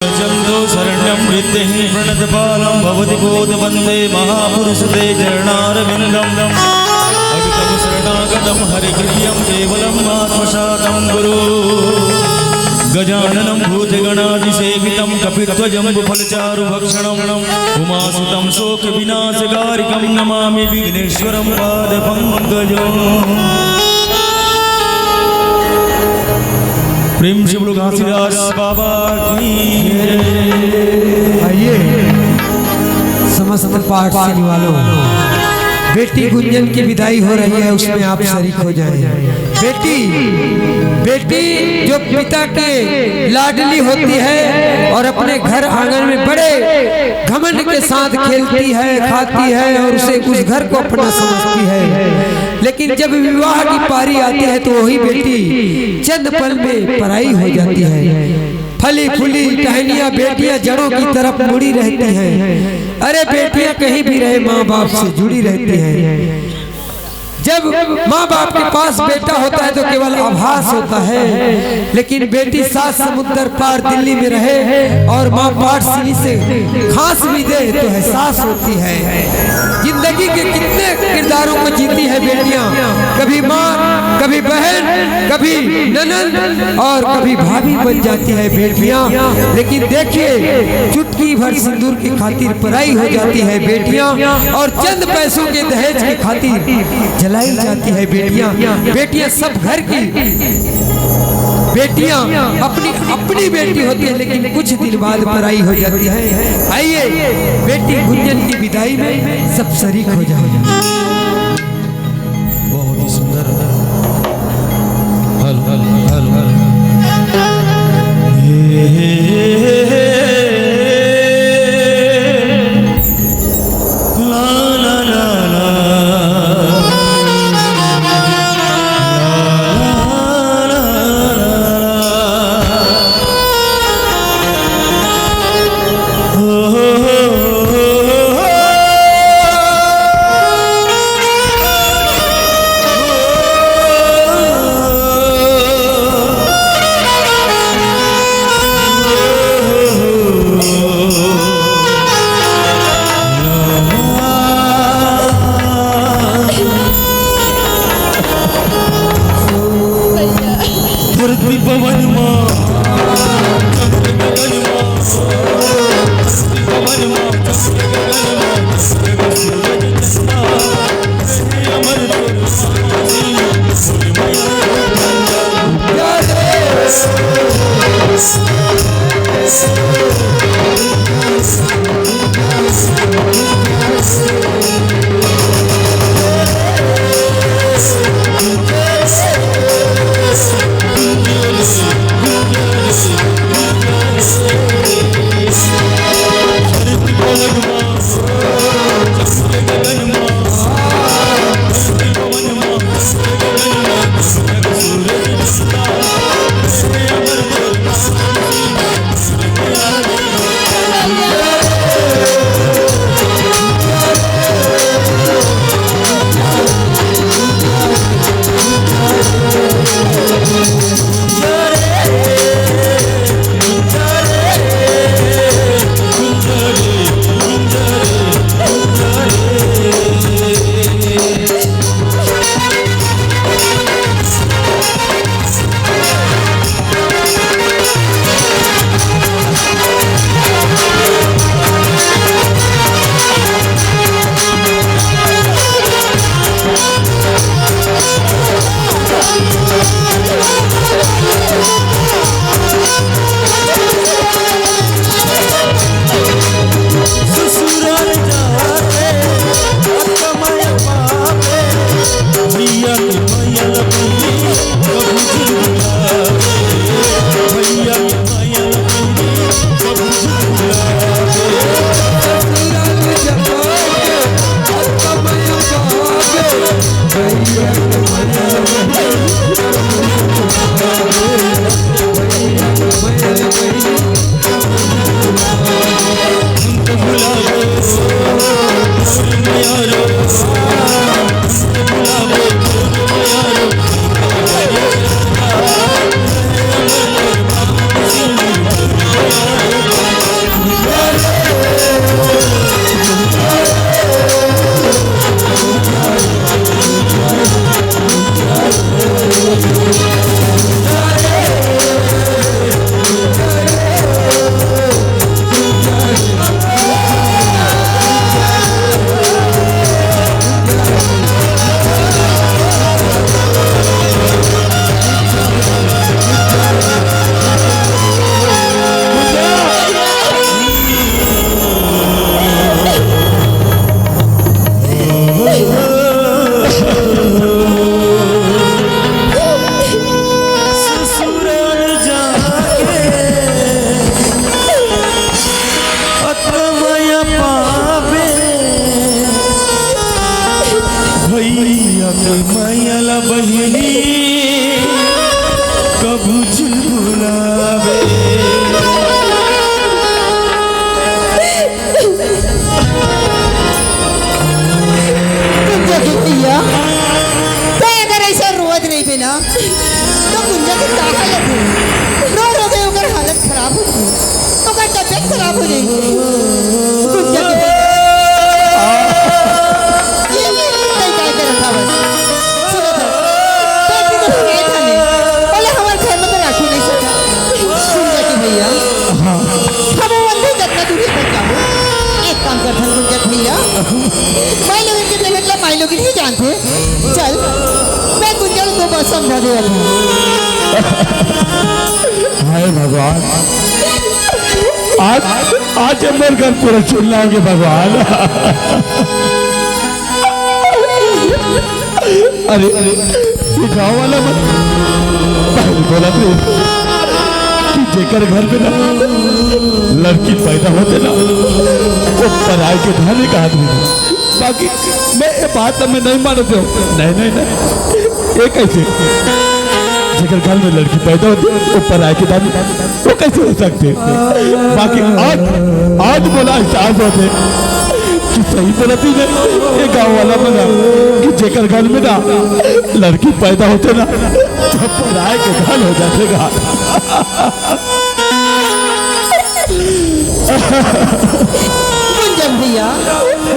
चंदो शरण्यं वृत्तिः प्रणतपालं भवति बोध वन्दे महापुरुषते चरणारविन्दम् अवितं शरणागतं हरिहृदयं केवलम् आत्मसातं गुरु गजाननं भूतगणादिसेवितं कपिध्वजम्बुफलचारुभक्षणम् उमासुतं शोकविनाशकारिकं नमामि विघ्नेश्वरं पादपङ्कजम्। प्रेम से बोलो घासीदास बाबा की। आइए समस्त पाठ सुनने वालों, बेटी गुंजन की विदाई हो रही है, उसमें आप शरीक हो जाएं। बेटी जो पिता के लाडली होती है और अपने घर आंगन में बड़े घमंड के साथ खेलती है, खाती है और उसे उस घर को अपना समझती है, लेकिन जब विवाह की पारी आती है तो वही बेटी चंद पल में पराई हो जाती है। फली फूली टहनियां बेटियां जड़ों की तरफ मुड़ी रहती हैं। अरे बेटियां कहीं भी रहे माँ बाप से जुड़ी रहती हैं। जब माँ बाप के पास बेटा होता है तो केवल आभास होता है, लेकिन बेटी 7 समुद्र पार दिल्ली में रहे और माँ पाठशाली से खांस भी दे तो एहसास होती है। जिंदगी के कितने किरदारों को जीती है बेटियां, कभी माँ, कभी बहन, कभी ननद और कभी भाभी बन जाती है बेटियां। लेकिन देखिए, चुटकी भर सिंदूर की खातिर पराई हो जाती है बेटियां और चंद पैसों के दहेज की खातिर जलाई जाती है बेटियां। बेटियां सब घर की बेटियां अपनी बेटी होती है, लेकिन कुछ दिन बाद पराई हो जाती है। आइए बेटी गुंजन की विदाई में सब शरीक हो जाए। बहुत ही सुंदर हल हल हल हल एक काम करते हैं गुंजन भैया, मैं लोग इनके देखने के लिए मैं लोग नहीं जानते। चल मैं गुंजन को बस समझा दे रहा हाय भगवान, आज मेरे घर पूरा चिल्लाओगे भगवान। अरे ये गाँव वाला मत बोला थे कि जेकर घर में ना लड़की पैदा होते ना वो पराये के धाने का आदमी। बाकी मैं ये बात मैं नहीं मानते हूँ। नहीं ये कैसे जेकर घर में लड़की पैदा होती वो पराये के धाने वो कैसे हो सकते। बाकी आज बोला एहसास होते कि सही बोला थी ये गाँव वाला बना कि जेकर घर में ना लड़की पैदा होते ना तो पराये के धान हो जातेगा। गुंजन भैया